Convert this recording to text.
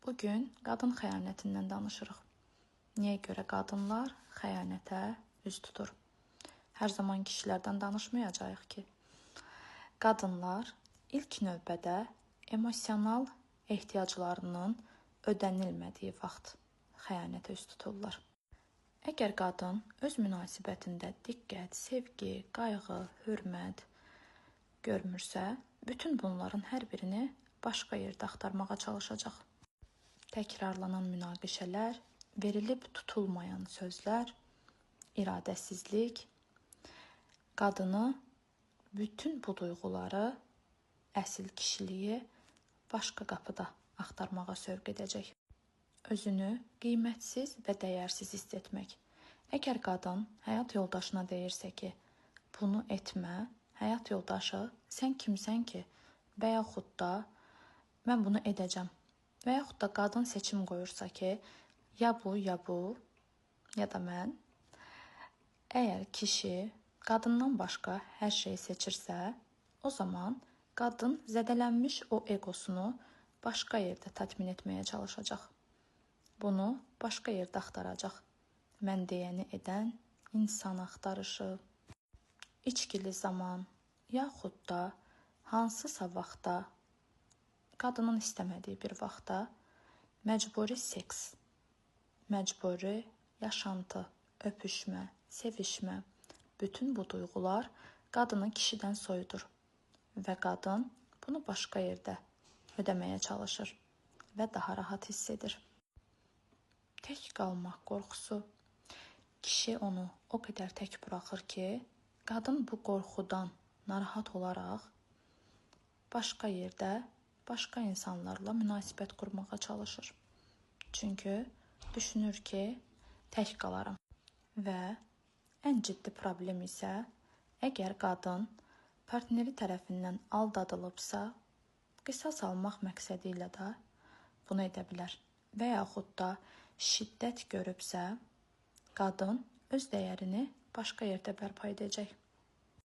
Bugün qadın xəyanətindən danışırıq. Niyə görə qadınlar xəyanətə üz tutur? Hər zaman kişilərdən danışmayacağıq ki. Qadınlar ilk növbədə emosional ehtiyaclarının ödənilmədiyi vaxt xəyanətə üz tuturlar. Əgər qadın öz münasibətində diqqət, sevgi, qayğı, hörmət görmürsə, bütün bunların hər birini başqa yerdə axtarmağa çalışacaq. Təkrarlanan münaqişələr, verilib tutulmayan sözlər, iradəsizlik qadını bütün bu duyğuları, əsl kişiliyi başqa qapıda axtarmağa sövq edəcək. Özünü qiymətsiz və dəyərsiz hiss etmək. Əgər qadın həyat yoldaşına deyirsə ki, bunu etmə, həyat yoldaşı sən kimsən ki və yaxud da mən bunu edəcəm. Və yaxud da qadın seçim qoyursa ki, ya bu, ya da mən. Əgər kişi qadından başqa hər şeyi seçirsə, o zaman qadın zədələnmiş o egosunu başqa yerdə tatmin etməyə çalışacaq. Bunu başqa yerdə axtaracaq. Mən deyəni edən insan axtarışı, içkili zaman, yaxud da hansısa vaxtda, qadının istəmədiyi bir vaxtda məcburi seks, məcburi yaşantı, öpüşmə, sevişmə, bütün bu duyğular qadını kişidən soyudur və qadın bunu başqa yerdə ödəməyə çalışır və daha rahat hiss edir. Tək qalmaq qorxusu. Kişi onu o qədər tək buraxır ki, qadın bu qorxudan narahat olaraq başqa yerdə başqa insanlarla münasibət qurmağa çalışır. Çünki düşünür ki, tək qalaram. Və ən ciddi problem isə, əgər qadın partneri tərəfindən aldadılıbsa, qisas almaq məqsədi ilə də bunu edə bilər. Və yaxud da şiddət görübsə, qadın öz dəyərini başqa yerdə bərpa edəcək.